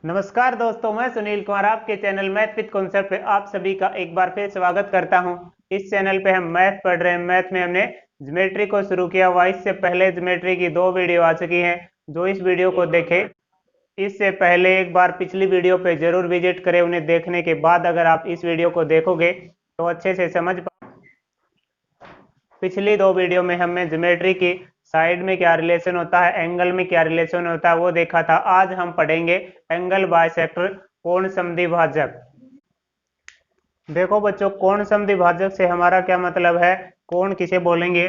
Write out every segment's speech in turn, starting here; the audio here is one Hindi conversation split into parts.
नमस्कार दोस्तों, मैं सुनील कुमार आपके चैनल मैथ विद कॉन्सेप्ट पे आप सभी का एक बार फिर स्वागत करता हूं। इस चैनल पे हम मैथ पढ़ रहे हैं। मैथ में हमने ज्योमेट्री को शुरू किया हुआ। इससे पहले ज्योमेट्री की 2 वीडियो आ चुकी हैं। जो इस वीडियो को देखे इससे पहले एक बार पिछली वीडियो पे जरूर विजिट करें। उन्हें देखने के बाद अगर आप इस वीडियो को देखोगे तो अच्छे से समझ पाओ। पिछली 2 वीडियो में हमने ज्योमेट्री की साइड में क्या रिलेशन होता है, एंगल में क्या रिलेशन होता है वो देखा था। आज हम पढ़ेंगे एंगल बाइसेक्टर, कोण समद्विभाजक। देखो बच्चों, कोण समद्विभाजक से हमारा क्या मतलब है। कोण किसे बोलेंगे?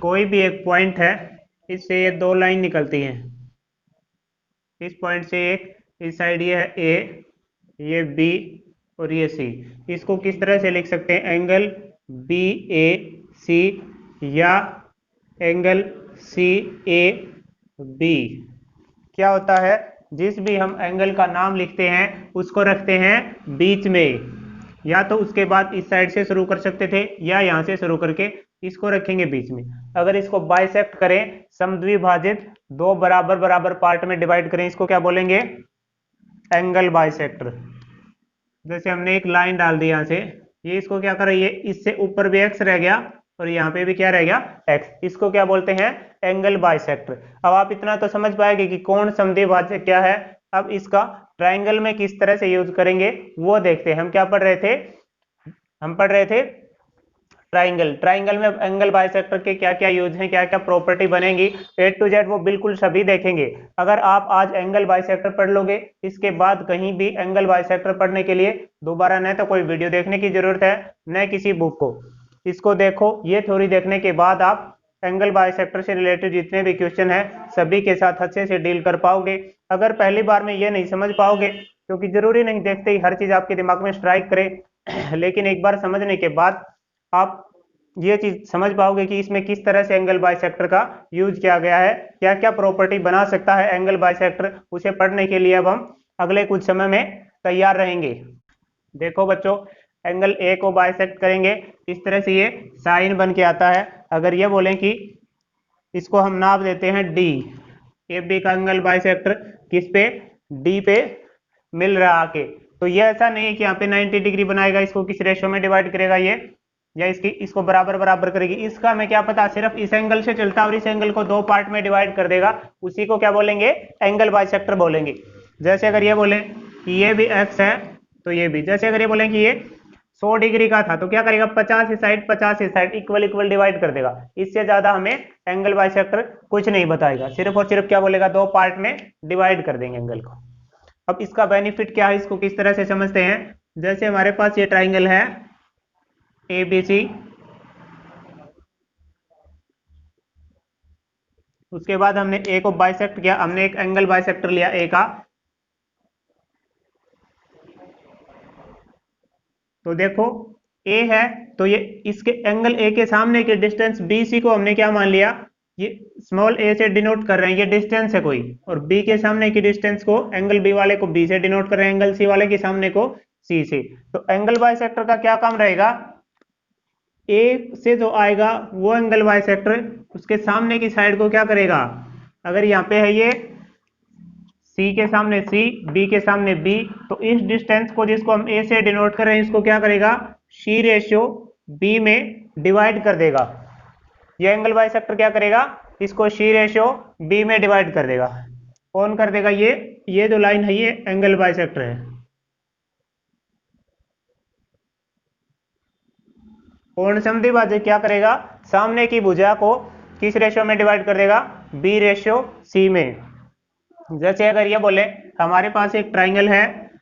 कोई भी एक पॉइंट है, इससे ये 2 लाइन निकलती हैं। इस पॉइंट से एक, इस साइड ये है ए, ये बी और ये सी। इसको किस तरह से लिख सकते हैं? एंगल बी ए सी या एंगल सी ए बी। क्या होता है, जिस भी हम एंगल का नाम लिखते हैं उसको रखते हैं बीच में। या तो उसके बाद इस साइड से शुरू कर सकते थे या यहां से शुरू करके इसको रखेंगे बीच में। अगर इसको बाइसेक्ट करें, समद्विभाजित 2 बराबर बराबर पार्ट में डिवाइड करें, इसको क्या बोलेंगे? Angle bisector. जैसे हमने एक लाइन डाल दी यहां से, ये इसको क्या कर रही है, इससे ऊपर भी एक्स रह गया और यहाँ पे भी क्या रह गया, एक्स। इसको क्या बोलते हैं? Angle bisector. अब आप इतना तो समझ पाएंगे कि कोण समद्विभाजक क्या है। अब इसका ट्राइंगल में किस तरह से यूज करेंगे वो देखते हैं। हम क्या पढ़ रहे थे? हम पढ़ रहे थे ट्राइंगल। ट्राइंगल में एंगल बाइसेक्टर के क्या क्या यूज हैं, क्या क्या प्रॉपर्टी बनेगी, ए टू जेड वो बिल्कुल सभी देखेंगे। अगर आप आज एंगल बाइसेक्टर पढ़ लोगे, इसके बाद कहीं भी एंगल बाइसेक्टर पढ़ने के लिए दोबारा न तो कोई वीडियो देखने की जरूरत है न किसी बुक को। इसको देखो, ये थ्योरी देखने के बाद आप एंगल बाइसेक्टर से रिलेटेड जितने भी क्वेश्चन है सभी के साथ अच्छे से डील कर पाओगे। अगर पहली बार में ये नहीं समझ पाओगे, क्योंकि जरूरी नहीं देखते ही हर चीज आपके दिमाग में स्ट्राइक करे लेकिन एक बार समझने के बाद आप ये चीज समझ पाओगे कि इसमें किस तरह से एंगल बाइसेक्टर का यूज किया गया है, क्या क्या प्रॉपर्टी बना सकता है एंगल बाइसेक्टर। उसे पढ़ने के लिए अब हम अगले कुछ समय में तैयार रहेंगे। देखो बच्चों, एंगल ए को बाइसेक्ट करेंगे, इस तरह से ये साइन बन के आता है। अगर ये बोलें कि इसको हम नाप देते हैं डी, ए बी का एंगल बाइसेक्टर किस पे? डी पे मिल रहा आके। तो ये ऐसा नहीं है कि यहाँ पे 90 डिग्री बनाएगा, इसको किस रेशो में डिवाइड करेगा ये, या इसको बराबर बराबर करेगी, इसका हमें क्या पता। सिर्फ इस एंगल से चलता और इस एंगल को 2 पार्ट में डिवाइड कर देगा, उसी को क्या बोलेंगे? एंगल बाइसेक्टर बोलेंगे। जैसे अगर ये बोले कि ये भी एक्स है तो ये भी, जैसे अगर ये बोले कि ये 100 डिग्री का था तो क्या करेगा, 50 इस साइड 50 इस साइड इक्वल इक्वल डिवाइड कर देगा। इससे ज्यादा हमें एंगल बाइसेक्टर कुछ नहीं बताएगा, सिर्फ और सिर्फ क्या बोलेगा, 2 पार्ट में डिवाइड कर देंगे एंगल को। अब इसका बेनिफिट क्या है, इसको किस तरह से समझते हैं। जैसे हमारे पास ये ट्राइंगल है ए बी सी, उसके बाद हमने ए को बाइसेक्ट किया, हमने एक एंगल बाइसेक्टर लिया ए का। तो देखो ए है तो ये इसके एंगल ए के सामने के डिस्टेंस बी सी को हमने क्या मान लिया, ये स्मॉल ए से डिनोट कर रहे हैं, ये डिस्टेंस है कोई, और बी के सामने की डिस्टेंस को एंगल बी वाले को बी से डिनोट कर रहे हैं, एंगल सी वाले के सामने को सी से। तो एंगल बाइसेक्टर का क्या काम रहेगा, ए से जो आएगा वो एंगल बाइसेक्टर उसके सामने की साइड को क्या करेगा। अगर यहाँ पे है ये सी के सामने सी, बी के सामने बी, तो इस डिस्टेंस को जिसको हम ए से डिनोट कर रहे हैं इसको क्या करेगा, सी रेशियो बी में डिवाइड कर देगा। ये एंगल बाइसेक्टर क्या करेगा, इसको सी रेशियो बी में डिवाइड कर देगा, कौन कर देगा, ये जो लाइन है ये एंगल बाइसेक्टर है। कोण समद्विभाजक क्या करेगा, सामने की भुजा को किस रेशियो में डिवाइड कर देगा, बी रेशियो सी में। जैसे अगर ये बोले हमारे पास एक ट्राइंगल है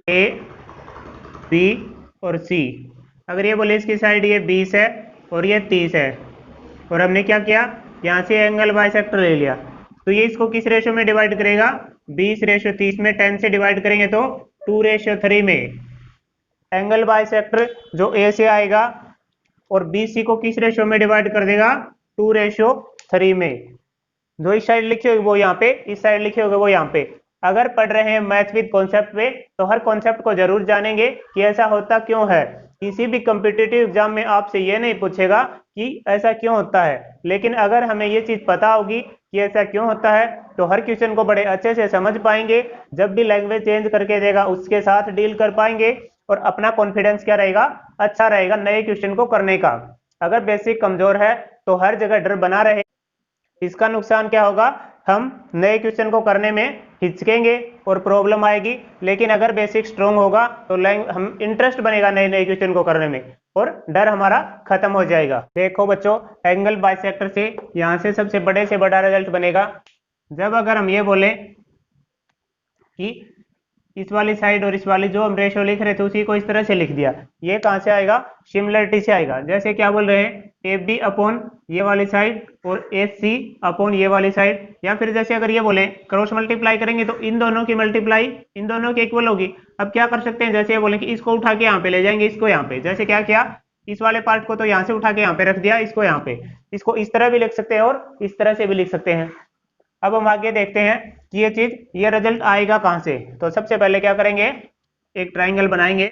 ए बी और सी, अगर ये बोले इसकी साइड ये 20 है और ये 30 है, और हमने क्या किया, यहाँ से एंगल बाइसेक्टर ले लिया, तो ये इसको किस रेशियो में डिवाइड करेगा, 20 रेशियो 30 में। 10 से डिवाइड करेंगे तो 2 रेशियो 3 में। एंगल बाइसेक्टर जो ए से आएगा और बी सी को किस रेशियो में डिवाइड कर देगा, 2 रेशियो 3 में। जो इस साइड लिखे होगे वो यहाँ पे, इस साइड लिखे होगे वो यहाँ पे। अगर पढ़ रहे हैं मैथ विद कॉन्सेप्ट पे तो हर कॉन्सेप्ट को जरूर जानेंगे कि ऐसा होता क्यों है। किसी भी कम्पिटिटिव एग्जाम में आपसे ये नहीं पूछेगा कि ऐसा क्यों होता है, लेकिन अगर हमें ये चीज पता होगी कि ऐसा क्यों होता है, तो हर क्वेश्चन को बड़े अच्छे से समझ पाएंगे, जब भी लैंग्वेज चेंज करके देगा उसके साथ डील कर पाएंगे, और अपना कॉन्फिडेंस क्या रहेगा, अच्छा रहेगा नए क्वेश्चन को करने का। अगर बेसिक कमजोर है तो हर जगह डर बना रहे, इसका नुकसान क्या होगा, हम नए क्वेश्चन को करने में हिचकेंगे और प्रॉब्लम आएगी। लेकिन अगर बेसिक स्ट्रॉन्ग होगा तो हम इंटरेस्ट बनेगा नए नए क्वेश्चन को करने में, और डर हमारा खत्म हो जाएगा। देखो बच्चों, एंगल बाइसेक्टर से यहां से सबसे बड़े से बड़ा रिजल्ट बनेगा, जब अगर हम ये बोले कि इस वाली साइड और इस वाली जो हम रेशियो लिख रहे थे उसी को इस तरह से लिख दिया, ये कहां से आएगा, सिमिलरिटी से आएगा। जैसे क्या बोल रहे हैं, ए बी अपॉन ये वाली साइड और ए सी अपॉन ये वाली साइड, या फिर जैसे अगर ये बोले क्रॉस मल्टीप्लाई करेंगे तो इन दोनों की मल्टीप्लाई इन दोनों की इक्वल होगी। अब क्या कर सकते हैं, जैसे ये बोले कि इसको उठा के यहाँ पे ले जाएंगे, इसको यहाँ पे, जैसे क्या किया, इस वाले पार्ट को तो यहाँ से उठा के यहाँ पे रख दिया, इसको यहाँ पे, इसको इस तरह भी लिख सकते हैं और इस तरह से भी लिख सकते हैं। अब हम आगे देखते हैं कि ये रिजल्ट आएगा कहां से। तो सबसे पहले क्या करेंगे, एक ट्राइंगल बनाएंगे।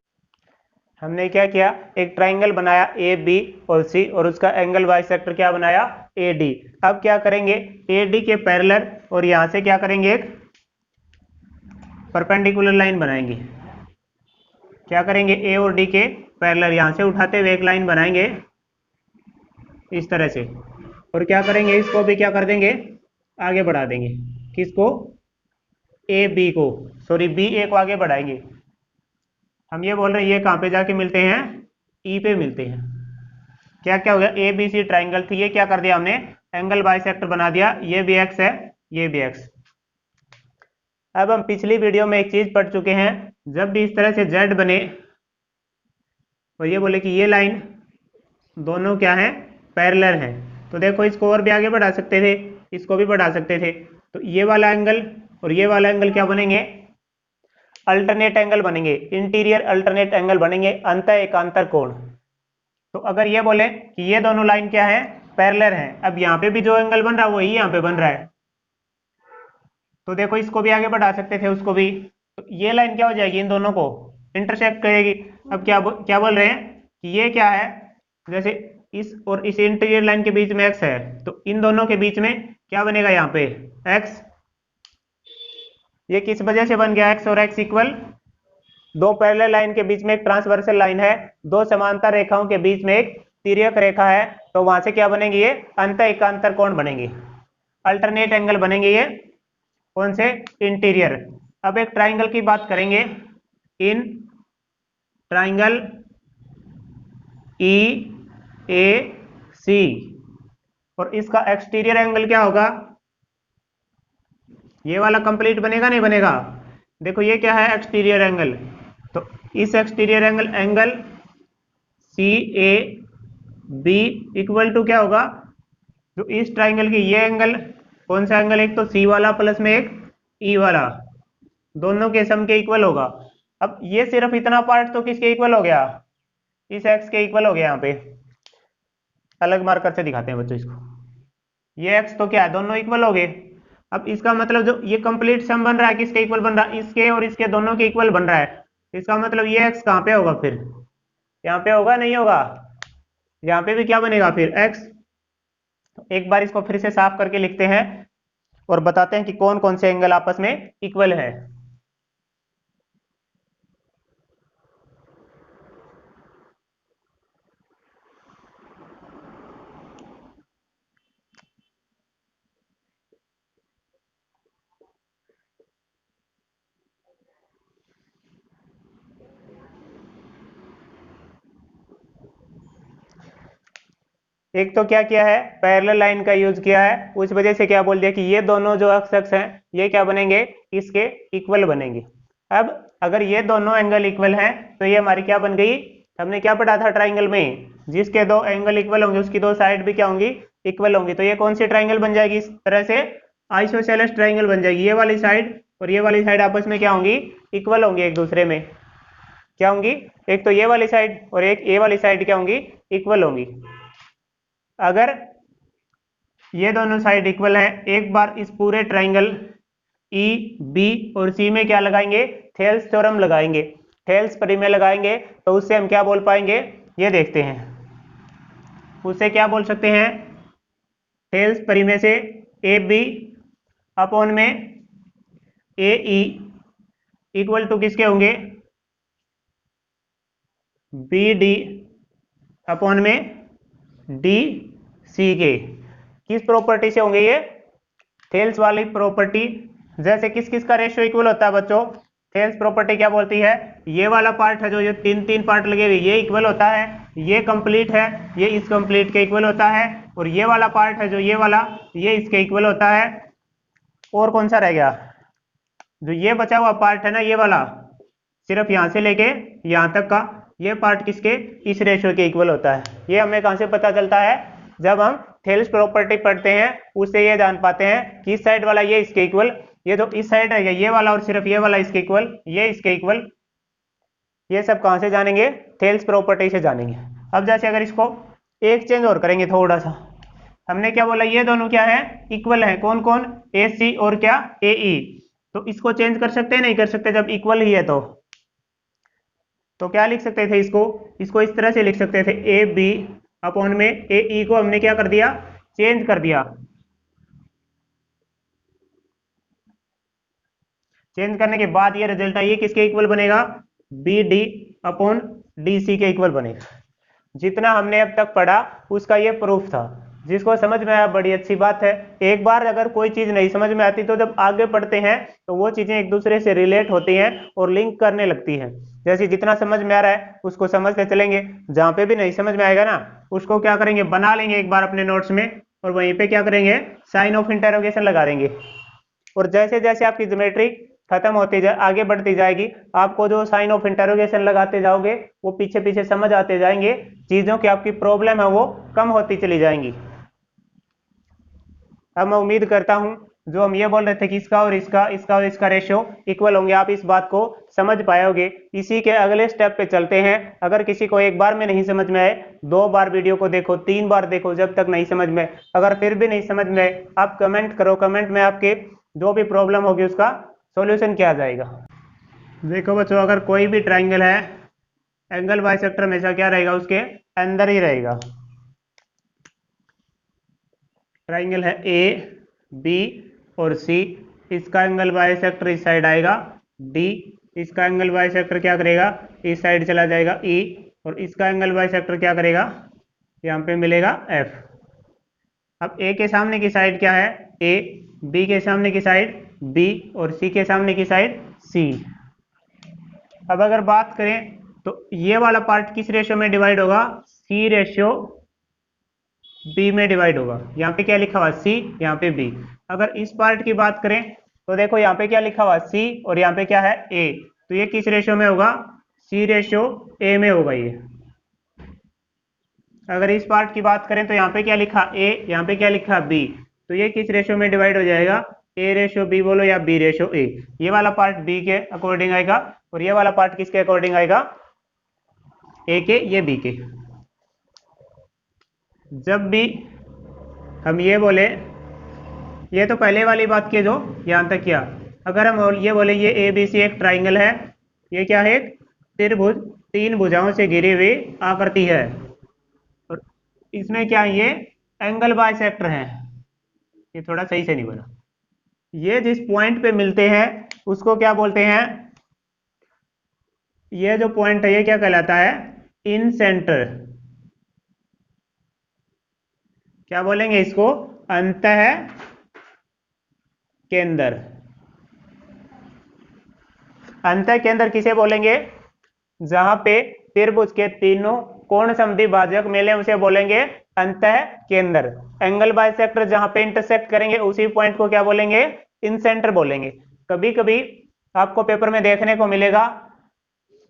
हमने क्या किया, एक ट्राइंगल बनाया ए बी और सी, और उसका एंगल बाइसेक्टर क्या बनाया, ए डी। अब क्या करेंगे, ए डी के पैरेलल और यहां से क्या करेंगे, एक परपेंडिकुलर लाइन बनाएंगे। क्या करेंगे, ए और डी के पैरेलल यहां से उठाते हुए एक लाइन बनाएंगे इस तरह से, और क्या करेंगे, इसको भी क्या कर देंगे, आगे बढ़ा देंगे। किसको, ए बी को, सॉरी बी ए को आगे बढ़ाएंगे। हम ये बोल रहे हैं ये कहां पे जाके मिलते हैं, ई पे मिलते हैं। क्या क्या हो गया, ए बी सी ट्राइंगल थी, ये क्या कर दिया हमने, एंगल बाइसेक्टर बना दिया। ये भी एक्स है, ये भी एक्स। अब हम पिछली वीडियो में एक चीज पढ़ चुके हैं, जब भी इस तरह से जेड बने और ये बोले कि ये लाइन दोनों क्या है, पैरेलल है, तो देखो इसको और भी आगे बढ़ा सकते थे, इसको भी बढ़ा सकते थे। तो ये वाला एंगल और ये वाला एंगल क्या बनेंगे, अल्टरनेट एंगल बनेंगे, इंटीरियर अल्टरनेट एंगल बनेंगे, अंत एकांतर कोण। तो अगर ये बोले कि ये दोनों लाइन क्या है, पैरेलल है, अब यहाँ पे भी जो एंगल बन रहा है वही यहाँ पे बन रहा है, तो देखो इसको भी आगे बढ़ा सकते थे, उसको भी। तो ये लाइन क्या हो जाएगी, इन दोनों को इंटरसेक्ट करेगी। अब क्या बोल रहे हैं कि ये क्या है, जैसे इस और इस इंटीरियर लाइन के बीच में एक्स है, तो इन दोनों के बीच में क्या बनेगा, यहाँ पे एक्स। ये किस वजह से बन गया, एक्स और एक्स इक्वल, दो पैरेलल लाइन के बीच में एक ट्रांसवर्सल लाइन है, दो समांतर रेखाओं के बीच में एक तिर्यक रेखा है, तो वहां से क्या बनेंगे, ये अंत एकांतर कोण बनेंगे, अल्टरनेट एंगल बनेंगे। ये कौन से, इंटीरियर। अब एक ट्राइंगल की बात करेंगे, इन ट्राइंगल ई ए सी, और इसका एक्सटीरियर एंगल क्या होगा, ये वाला कंप्लीट बनेगा नहीं बनेगा, देखो ये क्या है, एक्सटीरियर एंगल। तो इस exterior angle C A B equal to क्या होगा, जो इस ट्राइंगल की ये एंगल, कौन सा एंगल, एक तो सी वाला प्लस में एक ई वाला, दोनों के सम के इक्वल होगा। अब ये सिर्फ इतना पार्ट तो किसके इक्वल हो गया, इस एक्स के इक्वल हो गया। यहाँ पे अलग मार्कर से दिखाते हैं बच्चों इसको, ये एक्स तो क्या है, दोनों इक्वल हो गए। अब इसका मतलब जो ये कंप्लीट सम बन रहा है किसके इक्वल बन रहा है, इसके और इसके दोनों के इक्वल बन रहा है। इसका मतलब ये एक्स कहाँ पे होगा, फिर यहाँ पे होगा, नहीं होगा, यहाँ पे भी क्या बनेगा फिर एक्स। एक बार इसको फिर से साफ करके लिखते हैं और बताते हैं कि कौन कौन से एंगल आपस में इक्वल है। एक तो क्या किया है, पैरेलल लाइन का यूज किया है, उस वजह से क्या बोल दिया कि ये दोनों जो अक्ष हैं ये क्या बनेंगे, इसके इक्वल बनेंगे। अब अगर ये दोनों एंगल इक्वल हैं तो ये हमारी क्या बन गई, हमने क्या पढ़ा था ट्राइंगल में, जिसके दो एंगल इक्वल होंगे उसकी दो साइड भी क्या होंगी, इक्वल होंगी। तो ये कौन सी ट्राइंगल बन जाएगी, इस तरह से आइसोसेलेस ट्राइंगल बन जाएगी। ये वाली साइड और ये वाली साइड आपस में क्या होंगी, इक्वल होंगी एक दूसरे में। क्या होंगी, एक तो ये वाली साइड और एक ये वाली साइड क्या होंगी, इक्वल होंगी। अगर ये दोनों साइड इक्वल हैं, एक बार इस पूरे ट्राइंगल ई बी और सी में क्या लगाएंगे, थेल्स थ्योरम लगाएंगे, थेल्स परिमेय लगाएंगे, तो उससे हम क्या बोल पाएंगे, ये देखते हैं। उससे क्या बोल सकते हैं, थेल्स परिमेय से ए बी अपॉन में ए ई इक्वल टू किसके होंगे, बी डी अपॉन में डी सी के। किस प्रॉपर्टी से होंगे ये, थेल्स वाली प्रॉपर्टी। जैसे किस किस का रेशियो इक्वल होता है बच्चों, थेल्स प्रॉपर्टी क्या बोलती है, ये वाला पार्ट है जो ये तीन तीन पार्ट लगे हुए ये इक्वल होता है, ये कंप्लीट है ये इस कंप्लीट के इक्वल होता है, और ये वाला पार्ट है जो ये वाला ये इसके इक्वल होता है। और कौन सा रह गया, जो ये बचा हुआ पार्ट है ना ये वाला, सिर्फ यहां से लेके यहां तक का ये पार्ट किसके, इस रेशियो के इक्वल होता है। ये हमें कहां से पता चलता है, जब हम थेल्स प्रॉपर्टी पढ़ते हैं उससे ये जान पाते हैं कि इस साइड वाला ये इसके इक्वल, ये जो इस साइड है ये वाला और सिर्फ ये वाला इसके इक्वल, ये इसके इक्वल। ये सब कहां से जानेंगे, थेल्स प्रॉपर्टी से जानेंगे। अब जैसे अगर इसको एक चेंज और करेंगे थोड़ा सा, हमने क्या बोला, ये दोनों क्या है, इक्वल है, कौन कौन, ए सी और क्या ए ई। तो इसको चेंज कर सकते हैं, नहीं कर सकते, जब इक्वल ही है तो क्या लिख सकते थे इसको इस तरह से लिख सकते थे, ए बी अपॉन में ए ई को हमने क्या कर दिया, चेंज कर दिया। चेंज करने के बाद ये रिजल्ट है, ये किसके इक्वल बनेगा, B D upon D C के इक्वल बनेगा। जितना हमने अब तक पढ़ा उसका ये प्रूफ था। जिसको समझ में आया बड़ी अच्छी बात है। एक बार अगर कोई चीज नहीं समझ में आती तो जब आगे पढ़ते हैं तो वो चीजें एक दूसरे से रिलेट होती हैं और लिंक करने लगती हैं। जैसे जितना समझ में आ रहा है उसको समझते चलेंगे, जहां पे भी नहीं समझ में आएगा ना उसको क्या करेंगे, बना लेंगे एक बार अपने नोट्स में, और वहीं पे क्या करेंगे, साइन ऑफ इंटरोगेशन लगा देंगे। और जैसे जैसे आपकी ज्योमेट्री खत्म होती जाए आगे बढ़ती जाएगी, आपको जो साइन ऑफ इंटरोगेशन लगाते जाओगे वो पीछे पीछे समझ आते जाएंगे, चीजों की आपकी प्रॉब्लम है वो कम होती चली जाएंगी। अब मैं उम्मीद करता हूं जो हम ये बोल रहे थे कि इसका और इसका रेशियो इक्वल होंगे, आप इस बात को समझ पाओगे। इसी के अगले स्टेप पे चलते हैं। अगर किसी को एक बार में नहीं समझ में आए, 2 बार वीडियो को देखो, 3 बार देखो, जब तक नहीं समझ में। अगर फिर भी नहीं समझ में आए आप कमेंट करो, कमेंट में आपके जो भी प्रॉब्लम होगी उसका सॉल्यूशन किया जाएगा। देखो बच्चों, अगर कोई भी ट्राइंगल है, एंगल बाइसेक्टर हमेशा क्या रहेगा, उसके अंदर ही रहेगा। ट्राइंगल है ए बी और सी, इसका एंगल बाइसेक्टर इस साइड आएगा डी, इसका एंगल बाइसेक्टर क्या करेगा, इस साइड चला जाएगा ई, और इसका एंगल बाइसेक्टर क्या करेगा, यहाँ पे मिलेगा एफ। अब ए के सामने की साइड क्या है ए, बी के सामने की साइड बी, और सी के सामने की साइड सी। अब अगर बात करें तो ये वाला पार्ट किस रेशियो में डिवाइड होगा, सी रेशियो बी में डिवाइड होगा। यहाँ पे क्या लिखा हुआ सी, यहाँ पे बी। अगर इस पार्ट की बात करें तो देखो यहाँ पे क्या लिखा हुआ सी और यहाँ पे क्या है ए, तो ये किस रेशियो में होगा, सी रेशियो ए में होगा ये। अगर इस पार्ट की बात करें तो यहाँ पे क्या लिखा ए, यहाँ पे क्या लिखा बी, तो ये किस रेशियो में डिवाइड हो जाएगा, ए रेशियो बी बोलो या बी रेशियो ए। ये वाला पार्ट बी के अकॉर्डिंग आएगा और ये वाला पार्ट किसके अकॉर्डिंग आएगा, ए के, ये बी के। जब भी हम ये बोले, ये तो पहले वाली बात की जो यहां तक किया, अगर हम ये बोले ये ए बी सी एक ट्राइंगल है, ये क्या है, एक त्रिभुज, 3 भुजाओं से घिरी हुई आकृति है, और इसमें क्या है, ये एंगल बाइसेक्टर है। ये थोड़ा सही से नहीं बना, ये जिस पॉइंट पे मिलते हैं उसको क्या बोलते हैं, ये जो पॉइंट है ये क्या कहलाता है, इन सेंटर। क्या बोलेंगे इसको, अंतः केंद्र। अंतः केंद्र किसे बोलेंगे, जहां पे त्रिभुज के तीनों कोण समद्वि भाजक मिले उसे बोलेंगे अंतः केंद्र। एंगल बाइसेक्टर जहां पे इंटरसेक्ट करेंगे उसी पॉइंट को क्या बोलेंगे, इन सेंटर बोलेंगे। कभी कभी आपको पेपर में देखने को मिलेगा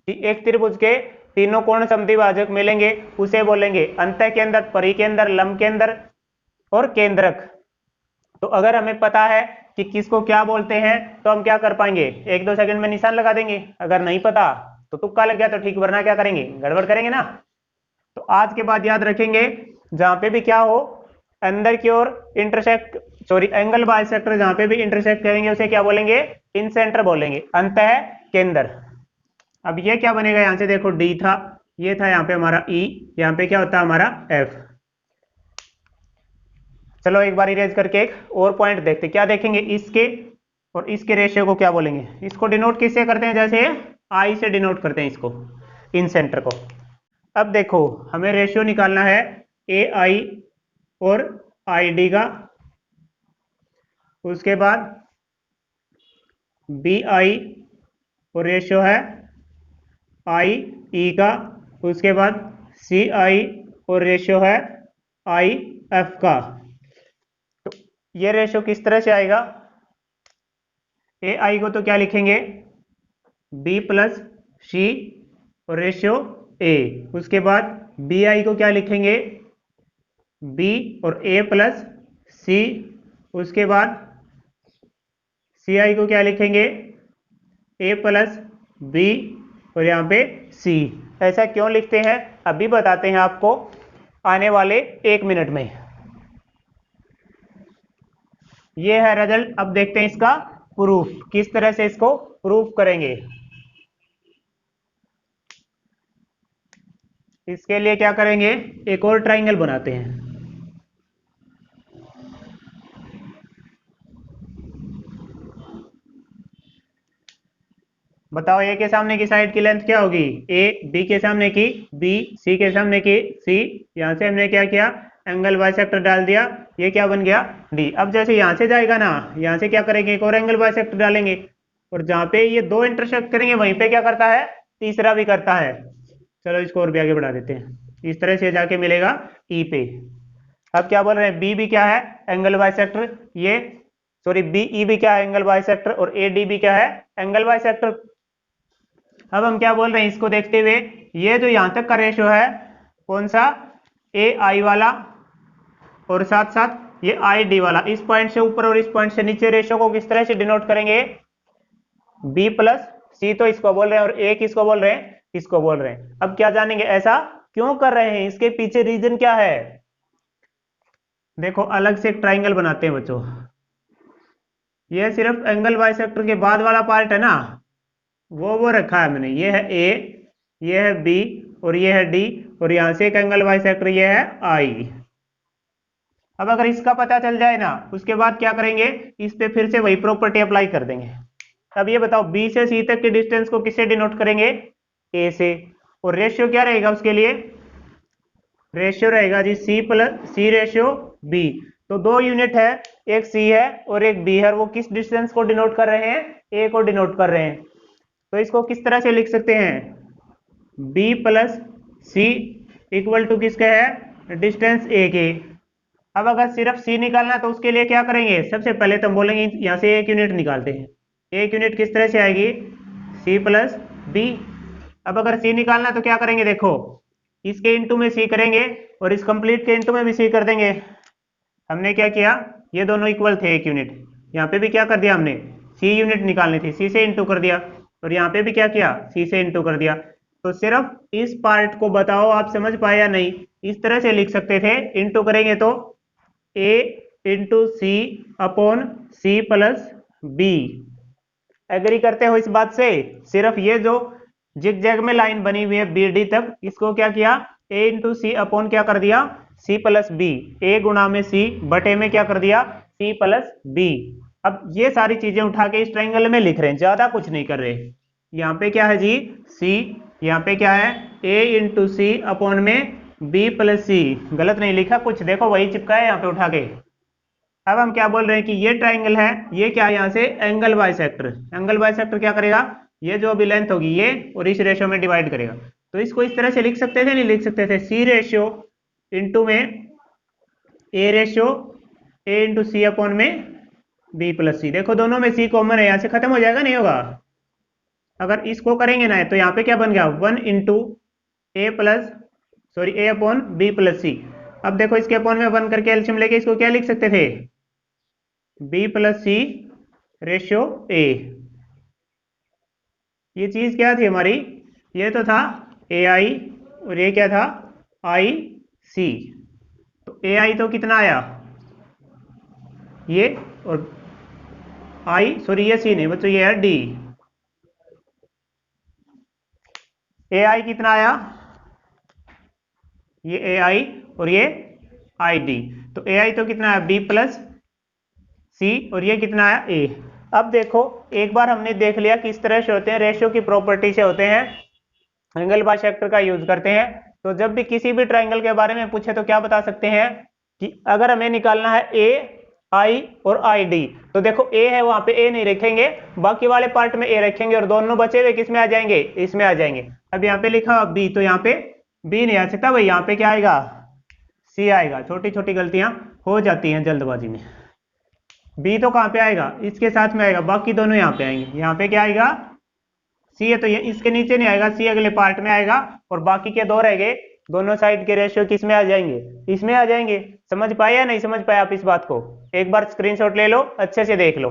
कि एक त्रिभुज के तीनों कोण समद्वि भाजक मिलेंगे उसे बोलेंगे अंतः केंद्र, परिकेंद्र, लंब केंद्र और केंद्रक। तो अगर हमें पता है कि किसको क्या बोलते हैं तो हम क्या कर पाएंगे, 1-2 सेकंड में निशान लगा देंगे। अगर नहीं पता तो तुक्का लग गया तो ठीक, वरना क्या करेंगे, गड़बड़ करेंगे ना। तो आज के बाद याद रखेंगे, जहां पे भी क्या हो अंदर की ओर इंटरसेक्ट, सॉरी एंगल बाइसेक्टर जहां पे भी इंटरसेक्ट करेंगे उसे क्या बोलेंगे, इन सेंटर बोलेंगे, अंतः केंद्र। अब ये क्या बनेगा, यहां से देखो डी था, ये था यहाँ पे हमारा ई, यहाँ पे क्या होता है हमारा एफ। चलो एक बार इरेज करके एक और पॉइंट देखते, क्या देखेंगे, इसके और इसके रेशियो को क्या बोलेंगे, इसको डिनोट किससे करते हैं, जैसे आई से डिनोट करते हैं इसको, इन सेंटर को। अब देखो हमें रेशियो निकालना है ए आई और आई डी का, उसके बाद बी आई और रेशियो है आई ई का, उसके बाद सी आई और रेशियो है आई एफ का। तो ये रेशियो किस तरह से आएगा, ए आई को तो क्या लिखेंगे, बी प्लस सी और रेशियो ए, उसके बाद बी आई को क्या लिखेंगे, बी और ए प्लस सी, उसके बाद सी आई को क्या लिखेंगे, ए प्लस बी और यहाँ पे सी। ऐसा क्यों लिखते हैं अभी बताते हैं आपको आने वाले 1 मिनट में। ये है रिजल्ट। अब देखते हैं इसका प्रूफ, किस तरह से इसको प्रूफ करेंगे। इसके लिए क्या करेंगे, एक और ट्राइंगल बनाते हैं। बताओ ए के सामने की साइड की लेंथ क्या होगी, ए, बी के सामने की बी, सी के सामने की सी, यहां से हमने क्या किया, एंगल बाइसेक्टर डाल दिया, ये क्या बन गया, डी। अब जैसे यहां से जाएगा ना, यहां से क्या करेंगे, एक और एंगल बाइसेक्टर डालेंगे, और जहां पे ये दो इंटरसेक्ट करेंगे वहीं पे क्या करता है, तीसरा भी करता है। चलो इसको और भी आगे बढ़ा देते हैं, इस तरह से जाके मिलेगा ई पे। अब क्या बोल रहे हैं, बी भी क्या है, एंगल बाइसेक्टर, ये सॉरी बी ई भी क्या है, एंगल बाइसेक्टर, और ए डी भी क्या है, एंगल बाइसेक्टर। अब हम क्या बोल रहे हैं, इसको देखते हुए ये जो यहां तक का रेशियो है कौन सा, ए आई वाला, और साथ साथ ये आई डी वाला, इस पॉइंट से ऊपर और इस पॉइंट से नीचे रेशियो को किस तरह से डिनोट करेंगे, बी प्लस सी, तो इसको बोल रहे हैं, और ए किसको बोल रहे हैं, इसको बोल रहे हैं। अब क्या जानेंगे ऐसा क्यों कर रहे हैं, इसके पीछे रीजन क्या है। देखो अलग से एक ट्राइंगल बनाते हैं बच्चों, ये सिर्फ एंगल बाइसेक्टर के बाद वाला पार्ट है ना, वो रखा है मैंने, ये है ए, ये है बी और ये है डी, और यहां से एक एंगल बाइसेक्टर ये है आई। अब अगर इसका पता चल जाए ना, उसके बाद क्या करेंगे, इस पे फिर से वही प्रॉपर्टी अप्लाई कर देंगे। अब ये बताओ बी से सी तक के डिस्टेंस को किससे डिनोट करेंगे, ए से, और रेशियो क्या रहेगा उसके लिए, रेशियो रहेगा जी सी प्लस सी रेशियो बी। तो दो यूनिट है, एक सी है और एक बी है, और वो किस डिस्टेंस को डिनोट कर रहे हैं, ए को डिनोट कर रहे हैं। तो इसको किस तरह से लिख सकते हैं, B plus C equal to किसका है, डिस्टेंस ए के। अब अगर सिर्फ सी निकालना तो उसके लिए क्या करेंगे, सबसे पहले तो हम बोलेंगे यहां से एक यूनिट निकालते हैं, एक यूनिट किस तरह से आएगी, सी प्लस बी। अब अगर सी निकालना तो क्या करेंगे, देखो इसके इंटू में सी करेंगे और इस कंप्लीट के इंटू में भी सी कर देंगे। हमने क्या किया, ये दोनों इक्वल थे एक यूनिट, यहाँ पे भी क्या कर दिया हमने, सी यूनिट निकालनी थी, सी से इंटू कर दिया, और यहाँ पे भी क्या किया, सी से इंटू कर दिया। तो सिर्फ इस पार्ट को बताओ आप समझ पाए या नहीं, इस तरह से लिख सकते थे, इंटू करेंगे तो A into C upon C plus B. Agree करते हो इस बात से, सिर्फ ये जो जिग जैग में लाइन बनी हुई है बी डी तक, इसको क्या किया, ए इंटू सी अपॉन क्या कर दिया, सी प्लस बी, ए गुणा में सी बटे में क्या कर दिया, सी प्लस बी। अब ये सारी चीजें उठा के इस ट्राइंगल में लिख रहे हैं, ज्यादा कुछ नहीं कर रहे। यहाँ पे क्या है जी सी, यहाँ पे क्या है ए इंटू सी अपॉन में बी प्लस सी, गलत नहीं लिखा कुछ, देखो वही चिपका है यहाँ पे उठा के। अब हम क्या बोल रहे हैं कि ये ट्राइंगल है, ये क्या है, यहाँ से एंगल बाइसेक्टर, एंगल बाइसेक्टर क्या करेगा, ये जो अभी लेंथ होगी ये और इस रेशियो में डिवाइड करेगा। तो इसको इस तरह से लिख सकते थे, नहीं लिख सकते थे, सी रेशियो इंटू में A ratio, A into C upon में बी प्लस सी। देखो दोनों में सी कॉमन है, यहाँ से खत्म हो जाएगा, नहीं होगा। अगर इसको करेंगे ना तो यहाँ पे क्या बन गया, 1 इंटू ए प्लस सॉरी ए अपॉन बी प्लस सी। अब देखो इसके अपॉन में 1 करके एलसीएम लेके इसको क्या लिख सकते थे, B plus C ratio A. ये चीज क्या थी हमारी, ये तो था ए आई और ये क्या था आई सी। तो ए आई तो कितना आया ये, और आई सॉरी ये सी नहीं बच्चों, ये है डी। ए आई कितना आया, ये ए आई और ये आई डी। तो ए आई तो कितना है बी प्लस सी, और ये कितना है ए। अब देखो एक बार हमने देख लिया किस तरह से होते हैं, रेशियो की प्रॉपर्टी से होते हैं, एंगल बाइसेक्टर का यूज करते हैं। तो जब भी किसी भी ट्राइंगल के बारे में पूछे तो क्या बता सकते हैं कि अगर हमें निकालना है ए आई और आई डी, तो देखो ए है वहां पे ए नहीं रखेंगे, बाकी वाले पार्ट में ए रखेंगे, और दोनों बचे हुए किस में आ जाएंगे, इसमें आ जाएंगे। अब यहाँ पे लिखा हुआ बी, तो यहाँ पे बी नहीं आ सकता भाई, यहाँ पे क्या आएगा सी आएगा। छोटी छोटी गलतियां हो जाती हैं जल्दबाजी में। बी तो कहाँ पे आएगा, इसके साथ में आएगा, बाकी दोनों यहाँ पे आएंगे। यहाँ पे क्या आएगा सी है, तो ये इसके नीचे नहीं आएगा, सी अगले पार्ट में आएगा, और बाकी के दो रह गए, दोनों साइड के रेशियो किस में आ जाएंगे, इसमें आ जाएंगे। समझ पाए या नहीं समझ पाए आप इस बात को? एक बार स्क्रीनशॉट ले लो, अच्छे से देख लो,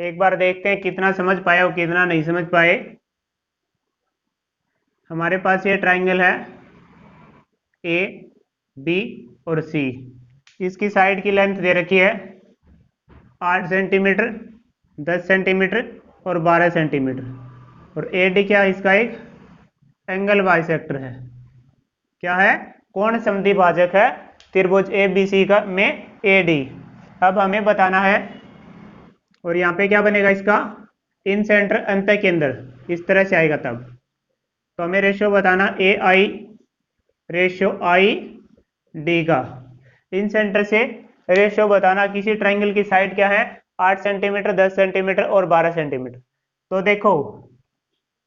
एक बार देखते हैं कितना समझ पाए और कितना नहीं समझ पाए। हमारे पास ये ट्राइंगल है ए बी और सी, इसकी साइड की लेंथ दे रखी है 8 सेंटीमीटर, 10 सेंटीमीटर और 12 सेंटीमीटर, और ए डी क्या है, इसका एक एंगल बाइसेक्टर है। क्या है, कोण समद्वि भाजक है त्रिभुज ए बी सी का में ए डी। अब हमें बताना है, और यहाँ पे क्या बनेगा इसका इन सेंटर अंत के अंदर, इस तरह से आएगा तब। तो हमें रेशियो बताना ए आई रेशियो आई डी का, इन सेंटर से रेशियो बताना। किसी ट्राइंगल की साइड क्या है 8 सेंटीमीटर, 10 सेंटीमीटर और 12 सेंटीमीटर। तो देखो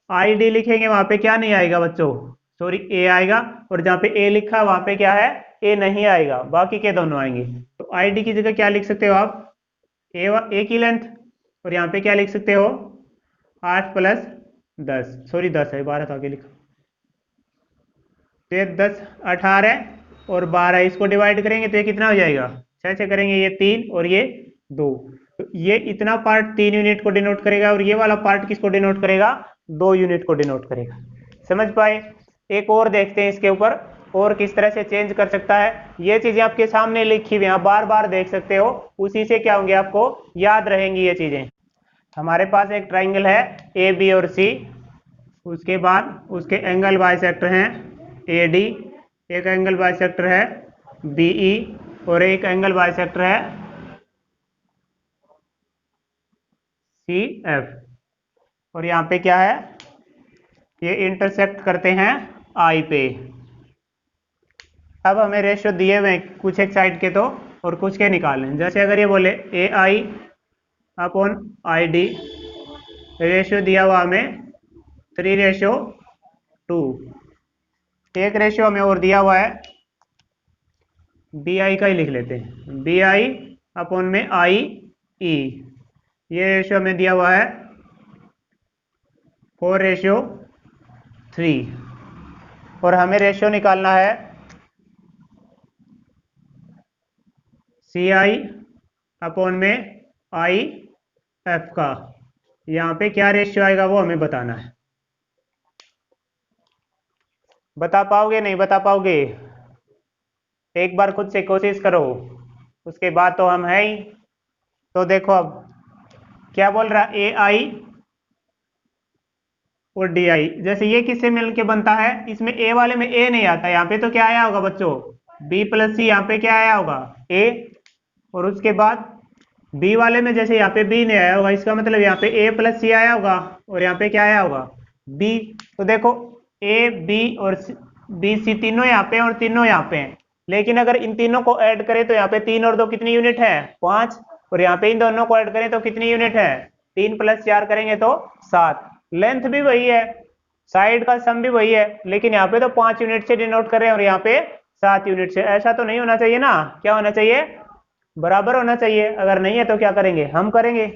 आई डी लिखेंगे वहां पे क्या नहीं आएगा बच्चों, सॉरी ए आएगा, और जहां पे ए लिखा वहां पे क्या है ए नहीं आएगा, बाकी के दोनों आएंगे। तो आई डी की जगह क्या लिख सकते हो आप ए की लेंथ, और यहाँ पे क्या लिख सकते हो 8 प्लस 10, सॉरी 10 है, 12 तो आगे लिखा, तो ये 10 18 और 12, इसको डिवाइड करेंगे तो ये कितना हो जाएगा 6 से करेंगे ये 3 और ये 2, तो ये इतना पार्ट 3 यूनिट को डिनोट करेगा, और ये वाला पार्ट किसको डिनोट करेगा 2 यूनिट को डिनोट करेगा। समझ पाए? एक और देखते हैं इसके ऊपर और किस तरह से चेंज कर सकता है। ये चीजें आपके सामने लिखी हुई हैं, बार बार देख सकते हो, उसी से क्या होंगे आपको याद रहेंगी ये चीजें। हमारे पास एक ट्राइंगल है ए बी और सी, उसके बाद उसके एंगल बाइसेक्टर हैं ए डी, एक एंगल बाइसेक्टर है बी ई, और एक एंगल बाइसेक्टर है सी एफ, और यहाँ पे क्या है ये इंटरसेक्ट करते हैं आई पे। अब हमें रेशियो दिए हुए कुछ एक साइड के तो और कुछ के निकालें। जैसे अगर ये बोले ए आई अपॉन आई डी, रेशियो दिया हुआ हमें 3:2। एक रेशियो हमें और दिया हुआ है बी आई का ही लिख लेते हैं, बी आई अपॉन में आई ई, ये रेशियो हमें दिया हुआ है 4:3, और हमें रेशियो निकालना है सी आई अपॉन में आई एफ का। यहाँ पे क्या रेशियो आएगा वो हमें बताना है। बता पाओगे नहीं बता पाओगे? एक बार खुद से कोशिश करो, उसके बाद तो हम है ही। तो देखो अब क्या बोल रहा है ए आई और डी आई, जैसे ये किससे मिलके बनता है, इसमें ए वाले में ए नहीं आता, यहाँ पे तो क्या आया होगा बच्चों बी प्लस सी, यहाँ पे क्या आया होगा ए, और उसके बाद बी वाले में जैसे यहाँ पे बी नहीं आया होगा, इसका मतलब यहाँ पे ए प्लस सी आया होगा, और यहाँ पे क्या आया होगा बी। तो देखो ए बी और बी सी तीनों यहाँ पे और तीनों यहाँ पे हैं, लेकिन अगर इन तीनों को ऐड करें तो यहाँ पे 3 और 2 कितनी यूनिट है 5, और यहाँ पे इन दोनों को ऐड करें तो कितनी यूनिट है 3 + 4 करेंगे तो 7। लेंथ भी वही है, साइड का सम भी वही है, लेकिन यहाँ पे तो 5 यूनिट से डिनोट कर रहे हैं और यहाँ पे 7 यूनिट से। ऐसा तो नहीं होना चाहिए ना, क्या होना चाहिए बराबर होना चाहिए। अगर नहीं है तो क्या करेंगे हम करेंगे।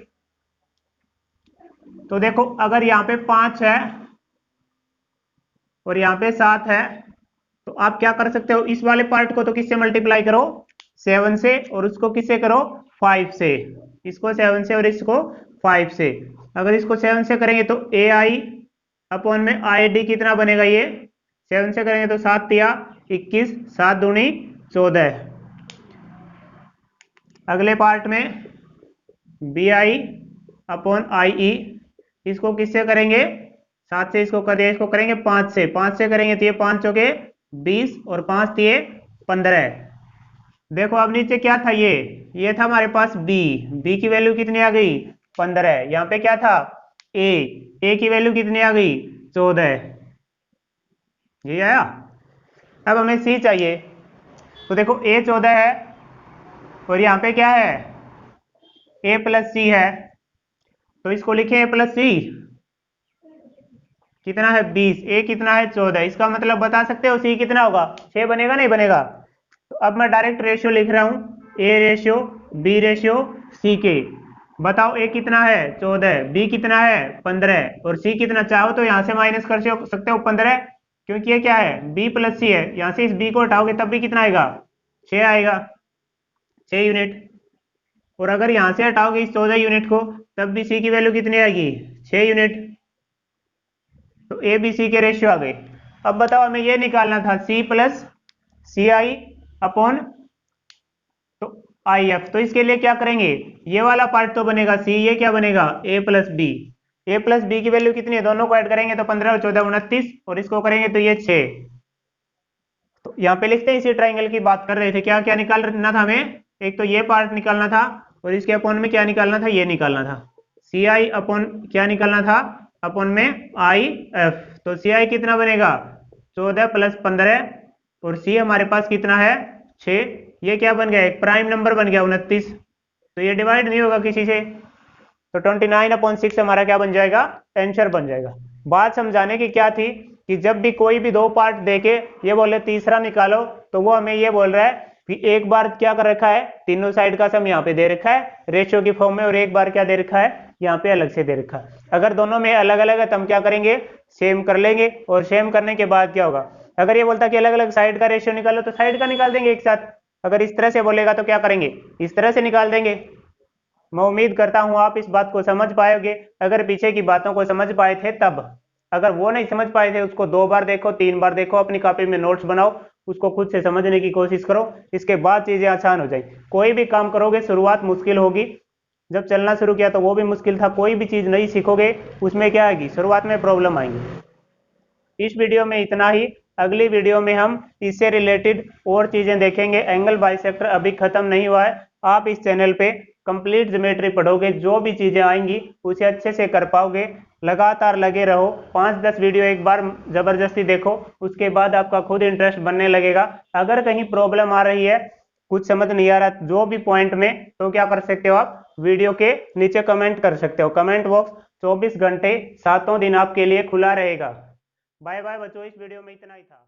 तो देखो अगर यहाँ पे 5 है और यहाँ पे 7 है, तो आप क्या कर सकते हो, इस वाले पार्ट को तो किससे मल्टीप्लाई करो 7 से, और उसको किससे करो 5 से, इसको 7 से और इसको 5 से। अगर इसको 7 से करेंगे तो ए आई अपॉन में आई डी कितना बनेगा, ये 7 से करेंगे तो 7 × 21, 7 दूनी 14। अगले पार्ट में बी आई अपॉन आई ई, इसको किससे करेंगे 7 से, इसको कर दिया, इसको करेंगे 5 से, 5 से करेंगे तो ये 5 चौके 20 और 5 दिए 15, देखो अब नीचे क्या था, ये था हमारे पास बी की वैल्यू कितनी आ गई 15। यहाँ पे क्या था ए की वैल्यू कितनी आ गई 14। ये आया। अब हमें सी चाहिए, तो देखो ए 14 है और यहाँ पे क्या है ए प्लस सी है, तो इसको लिखे ए प्लस सी, कितना है 20, ए कितना है 14, इसका मतलब बता सकते हो सी कितना होगा 6 बनेगा नहीं बनेगा। तो अब मैं डायरेक्ट रेशियो लिख रहा हूं A ratio B ratio C के। बताओ ए कितना है 14, बी कितना है 15 और सी कितना, चाहो तो यहां से माइनस कर सकते हो 15, क्योंकि ये क्या है बी प्लस सी है, यहां से इस बी को हटाओगे तब भी कितना आएगा 6 आएगा, 6 यूनिट। और अगर यहां से हटाओगे इस 14 यूनिट को तब भी सी की वैल्यू कितनी आएगी 6 यूनिट। तो ए बी सी के रेशियो आ गए। अब बताओ हमें ये निकालना था सी प्लस सी आई अपॉन तो आई एफ। तो इसके लिए क्या करेंगे, ये वाला पार्ट तो बनेगा सी, ये क्या बनेगा ए प्लस बी। ए प्लस बी की वैल्यू कितनी है, दोनों को ऐड करेंगे तो 15 और 14 29, और इसको करेंगे तो ये 6। तो यहाँ पे लिखते हैं इसी ट्राइंगल की बात कर रहे थे, क्या क्या निकालना था हमें, एक तो ये पार्ट निकालना था और इसके अपॉन में क्या निकालना था, ये निकालना था सी आई अपॉन क्या निकालना था अपॉन में आई एफ। तो सी आई कितना बनेगा 14 प्लस 15 और सी हमारे पास कितना है 6। ये क्या बन गया एक प्राइम नंबर बन गया 29, तो ये डिवाइड नहीं होगा किसी से, तो 29/6 हमारा क्या बन जाएगा आंसर बन जाएगा। बात समझाने की क्या थी कि जब भी कोई भी दो पार्ट देके ये बोले तीसरा निकालो, तो वो हमें ये बोल रहा है कि एक बार क्या कर रखा है तीनों साइड का सम यहाँ पे दे रखा है रेशियो की फॉर्म में, और एक बार क्या दे रखा है यहाँ पे अलग से दे रखा है। अगर दोनों में अलग अलग है तो हम क्या करेंगे सेम कर लेंगे, और सेम करने के बाद क्या होगा, अगर ये बोलता कि अलग अलग साइड का रेशियो निकालो तो साइड का निकाल देंगे एक साथ, अगर इस तरह से बोलेगा तो क्या करेंगे इस तरह से निकाल देंगे। मैं उम्मीद करता हूं आप इस बात को समझ पाओगे, अगर पीछे की बातों को समझ पाए थे तब, अगर वो नहीं समझ पाए थे उसको 2 बार देखो 3 बार देखो, अपनी कॉपी में नोट्स बनाओ, उसको खुद से समझने की कोशिश करो, इसके बाद चीजें आसान हो जाएगी। कोई भी काम करोगे शुरुआत मुश्किल होगी, जब चलना शुरू किया तो वो भी मुश्किल था, कोई भी चीज नहीं सीखोगे उसमें क्या आएगी शुरुआत में प्रॉब्लम आएंगी। इस वीडियो में इतना ही, अगली वीडियो में हम इससे रिलेटेड और चीजें देखेंगे। एंगल बाइसेक्टर अभी खत्म नहीं हुआ है, आप इस चैनल पे कंप्लीट ज्योमेट्री पढ़ोगे, जो भी चीजें आएंगी उसे अच्छे से कर पाओगे। लगातार लगे रहो, 5-10 वीडियो एक बार जबरदस्ती देखो, उसके बाद आपका खुद इंटरेस्ट बनने लगेगा। अगर कहीं प्रॉब्लम आ रही है कुछ समझ नहीं आ रहा जो भी पॉइंट में, तो क्या कर सकते हो आप वीडियो के नीचे कमेंट कर सकते हो। कमेंट बॉक्स 24 घंटे 7 दिन आपके लिए खुला रहेगा। बाय बाय बच्चों, इस वीडियो में इतना ही था।